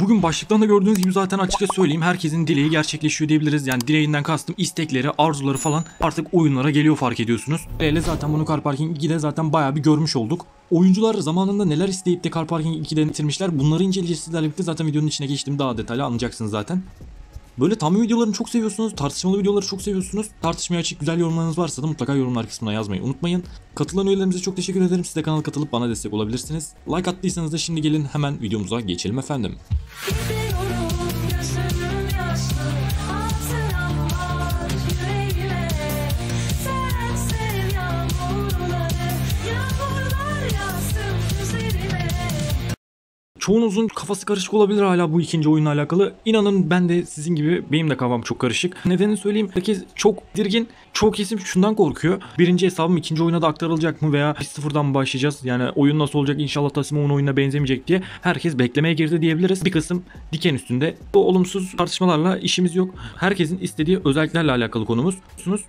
Bugün başlıktan da gördüğünüz gibi zaten açıkça söyleyeyim, herkesin dileği gerçekleşiyor diyebiliriz. Yani dileğinden kastım istekleri, arzuları falan artık oyunlara geliyor, fark ediyorsunuz. Öyle zaten bunu Car Parking 2'de zaten bayağı bir görmüş olduk. Oyuncular zamanında neler isteyip de Car Parking 2'de bitirmişler, bunları inceleyeceğiz sizlerle birlikte. Zaten videonun içine geçtiğim daha detaylı anlayacaksınız zaten. Böyle tahmin videolarını çok seviyorsunuz, tartışmalı videoları çok seviyorsunuz. Tartışmaya açık güzel yorumlarınız varsa da mutlaka yorumlar kısmına yazmayı unutmayın. Katılan üyelerimize çok teşekkür ederim. Siz de kanala katılıp bana destek olabilirsiniz. Like attıysanız da şimdi gelin hemen videomuza geçelim efendim. Çoğunuzun kafası karışık olabilir hala bu ikinci oyunla alakalı. İnanın ben de sizin gibi, benim de kafam çok karışık. Nedenini söyleyeyim. Herkes çok dirgin, çok kesim şundan korkuyor. Birinci hesabım ikinci oyuna da aktarılacak mı veya biz sıfırdan mı başlayacağız? Yani oyun nasıl olacak, inşallah Tasimov'un oyununa benzemeyecek diye herkes beklemeye girdi diyebiliriz. Bir kısım diken üstünde. Bu olumsuz tartışmalarla işimiz yok. Herkesin istediği özelliklerle alakalı konumuz.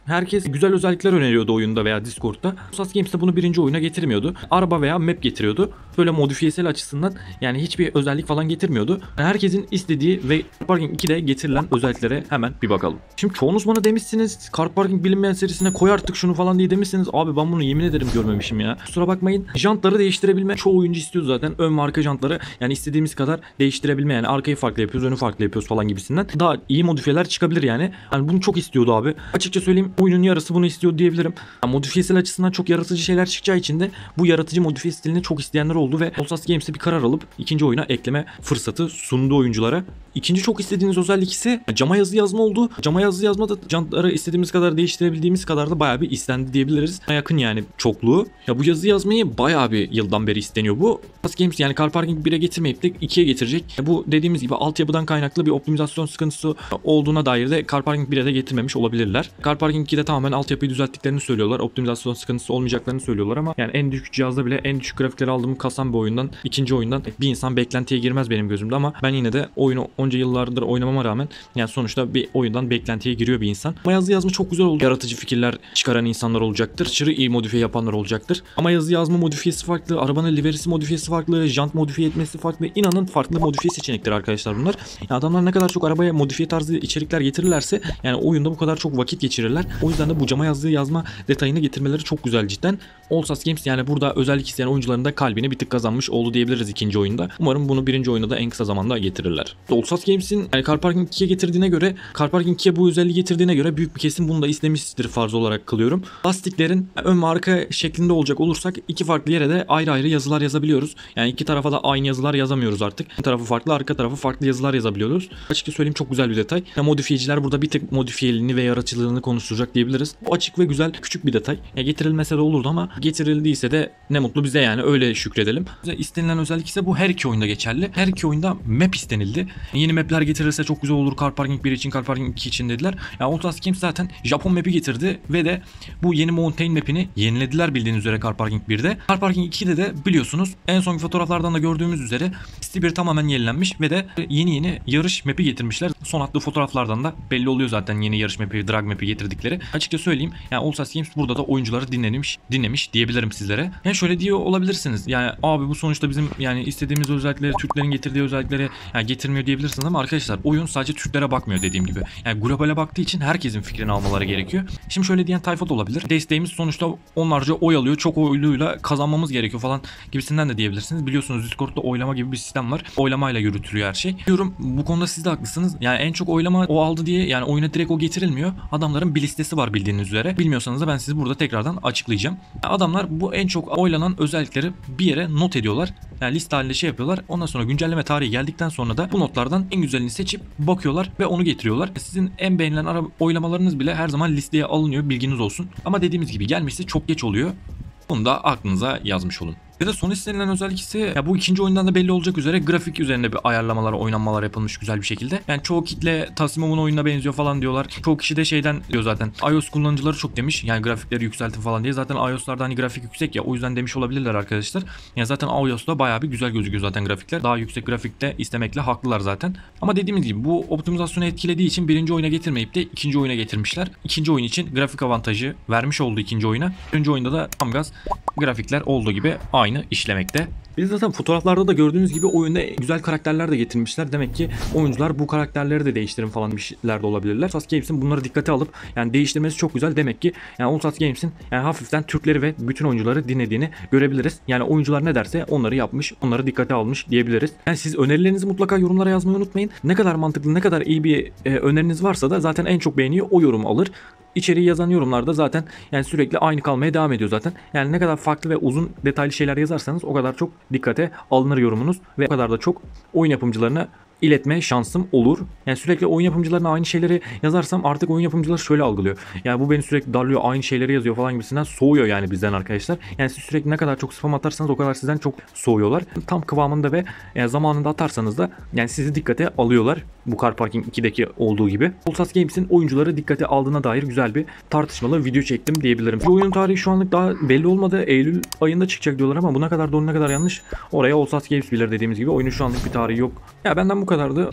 Herkes güzel özellikler öneriyordu oyunda veya Discord'da. Sas Games de bunu birinci oyuna getirmiyordu. Araba veya map getiriyordu. Böyle modifiyesel açısından yani hiçbir özellik falan getirmiyordu. Herkesin istediği ve Car Parking 2'de getirilen özelliklere hemen bir bakalım. Şimdi çoğunuz bana demişsiniz Car Parking bilinmeyen serisine koy artık şunu falan diye demişsiniz. Abi ben bunu yemin ederim görmemişim ya. Kusura bakmayın. Jantları değiştirebilme çoğu oyuncu istiyor zaten. Ön ve arka jantları yani istediğimiz kadar değiştirebilme, yani arkayı farklı yapıyoruz, önü farklı yapıyoruz falan gibisinden. Daha iyi modifiyeler çıkabilir yani. Yani bunu çok istiyordu abi. Açıkça söyleyeyim, oyunun yarısı bunu istiyor diyebilirim. Yani modifiyesel açısından çok yaratıcı şeyler çıkacağı için de bu yaratıcı modifiye stilini çok isteyenler oldu ve Olsas Games'e bir karar alıp ikinci oyuna ekleme fırsatı sundu oyunculara. İkinci çok istediğiniz özellik ise cama yazı yazma oldu. Cama yazı yazma da jantları istediğimiz kadar değiştirebildiğimiz kadar da bayağı bir istendi diyebiliriz. Yakın yani çokluğu. Ya bu yazı yazmayı bayağı bir yıldan beri isteniyor bu. Olsas Games yani Car Parking 1'e getirmeyip de 2'ye getirecek. Bu dediğimiz gibi altyapıdan kaynaklı bir optimizasyon sıkıntısı olduğuna dair de Car Parking 1'e de getirmemiş olabilirler. Car Parking 2'de tamamen altyapıyı düzelttiklerini söylüyorlar. Optimizasyon sıkıntısı olmayacaklarını söylüyorlar ama yani en düşük cihazda bile en düşük grafikleri aldığımı kasan bir oyundan, ikinci oyundan bir insan beklentiye girmez benim gözümde ama ben yine de oyunu onca yıllardır oynamama rağmen yani sonuçta bir oyundan beklentiye giriyor bir insan. Ama yazı yazma çok güzel oldu. Yaratıcı fikirler çıkaran insanlar olacaktır. Aşırı iyi modifiye yapanlar olacaktır. Ama yazı yazma modifiyesi farklı, arabanın liverisi modifiyesi farklı, jant modifiye etmesi farklı. İnanın farklı modifiye seçenekleri arkadaşlar bunlar. Yani adamlar ne kadar çok arabaya modifiye tarzı içerikler getirirlerse yani oyunda bu kadar çok vakit geçirirler. O yüzden de bu cama yazı yazma detayını getirmeleri çok güzel cidden. Olsas Games yani burada özellik isteyen oyuncuların da kalbini bir tık kazanmış oldu diyebiliriz ikinci oyunda. Umarım bunu birinci oyunda da en kısa zamanda getirirler. Olsas Games'in yani Car Parking 2'ye getirdiğine göre, Car Parking 2'ye bu özelliği getirdiğine göre büyük bir kesim bunu da istemiştir farz olarak kılıyorum. Lastiklerin ön ve arka şeklinde olacak olursak iki farklı yere de ayrı ayrı yazılar yazabiliyoruz. Yani iki tarafa da aynı yazılar yazamıyoruz artık. Bir tarafı farklı, arka tarafı farklı yazılar yazabiliyoruz. Açıkça söyleyeyim çok güzel bir detay. Yani modifiyeciler burada bir tık modifiyeliliğini ve yaratıcılığını konuşturacak diyebiliriz. Bu açık ve güzel, küçük bir detay. Ya getirilmese de olurdu ama getirildiyse de ne mutlu bize, yani öyle şükredelim. İstenilen özellik ise bu her iki oyunda geçerli. Her iki oyunda map istenildi. Yeni mapler getirirse çok güzel olur Car Parking 1 için, Car Parking 2 için dediler. Yani Olsas Games zaten Japon map'i getirdi ve de bu yeni Mountain map'ini yenilediler bildiğiniz üzere Car Parking 1'de. Car Parking 2'de de biliyorsunuz en son fotoğraflardan da gördüğümüz üzere City 1 tamamen yenilenmiş ve de yeni yarış map'i getirmişler. Son attığı fotoğraflardan da belli oluyor zaten yeni yarış map'i, drag map'i getirdikleri. Açıkça söyleyeyim yani Olsas Games burada da oyuncuları dinlemiş diyebilirim sizlere. Yani şöyle diyor olabilirsiniz. Yani abi bu sonuçta bizim yani istediğimiz özellikleri, Türklerin getirdiği özellikleri yani getirmiyor diyebilirsiniz ama arkadaşlar oyun sadece Türklere bakmıyor dediğim gibi. Yani globale baktığı için herkesin fikrini almaları gerekiyor. Şimdi şöyle diyen tayfa da olabilir. Desteğimiz sonuçta onlarca oy alıyor. Çok oyluyla kazanmamız gerekiyor falan gibisinden de diyebilirsiniz. Biliyorsunuz Discord'da oylama gibi bir sistem var. Oylamayla yürütülüyor her şey. Diyorum bu konuda siz de haklısınız. Yani en çok oylama o aldı diye yani oyuna direkt o getirilmiyor. Adamların bir listesi var bildiğiniz üzere. Bilmiyorsanız da ben sizi burada tekrardan açıklayacağım. Yani adamlar bu en çok oylanan özellikleri bir yere not ediyorlar. Yani liste halinde şey yapıyorlar. Ondan sonra güncelleme tarihi geldikten sonra da bu notlardan en güzelini seçip bakıyorlar ve onu getiriyorlar. Sizin en beğenilen oylamalarınız bile her zaman listeye alınıyor, bilginiz olsun. Ama dediğimiz gibi gelmesi çok geç oluyor. Bunu da aklınıza yazmış olun. Ya da son istenilen özellik ise ya bu ikinci oyundan da belli olacak üzere grafik üzerinde bir ayarlamalar, oynanmalar yapılmış güzel bir şekilde. Yani çoğu kitle Tasimov'un oyununa benziyor falan diyorlar. Çoğu kişi de şeyden diyor zaten. iOS kullanıcıları çok demiş. Yani grafikleri yükseltin falan diye. Zaten iOS'larda hani grafik yüksek ya, o yüzden demiş olabilirler arkadaşlar. Yani zaten iOS'ta bayağı bir güzel gözüküyor zaten grafikler. Daha yüksek grafikte istemekle haklılar zaten. Ama dediğimiz gibi bu optimizasyonu etkilediği için birinci oyuna getirmeyip de ikinci oyuna getirmişler. İkinci oyun için grafik avantajı vermiş oldu ikinci oyuna. Birinci oyunda da tam gaz grafikler olduğu gibi aynı işlemekte. Biz zaten fotoğraflarda da gördüğünüz gibi oyunda güzel karakterler de getirmişler. Demek ki oyuncular bu karakterleri de değiştirin falan bir şeyler de olabilirler. Allsats Games'in bunları dikkate alıp yani değiştirmesi çok güzel. Demek ki yani Allsats Games'in yani hafiften Türkleri ve bütün oyuncuları dinlediğini görebiliriz. Yani oyuncular ne derse onları yapmış, onları dikkate almış diyebiliriz. Yani siz önerilerinizi mutlaka yorumlara yazmayı unutmayın. Ne kadar mantıklı, ne kadar iyi bir öneriniz varsa da zaten en çok beğeniyi o yorum alır. İçeriği yazan yorumlarda zaten yani sürekli aynı kalmaya devam ediyor zaten. Yani ne kadar farklı ve uzun detaylı şeyler yazarsanız o kadar çok dikkate alınır yorumunuz ve o kadar da çok oyun yapımcılarına iletme şansım olur. Yani sürekli oyun yapımcılarına aynı şeyleri yazarsam artık oyun yapımcıları şöyle algılıyor. Yani bu beni sürekli darlıyor, aynı şeyleri yazıyor falan gibisinden soğuyor yani bizden arkadaşlar. Yani siz sürekli ne kadar çok spam atarsanız o kadar sizden çok soğuyorlar. Tam kıvamında ve zamanında atarsanız da yani sizi dikkate alıyorlar. Bu Car Parking 2'deki olduğu gibi. Allsats Games'in oyuncuları dikkate aldığına dair güzel bir tartışmalı video çektim diyebilirim. Bu oyunun tarihi şu anlık daha belli olmadı. Eylül ayında çıkacak diyorlar ama buna kadar doğru ne kadar yanlış. Oraya Allsats Games bilir dediğimiz gibi. Oyunun şu anlık bir tarihi yok. Ya benden bu kadardı.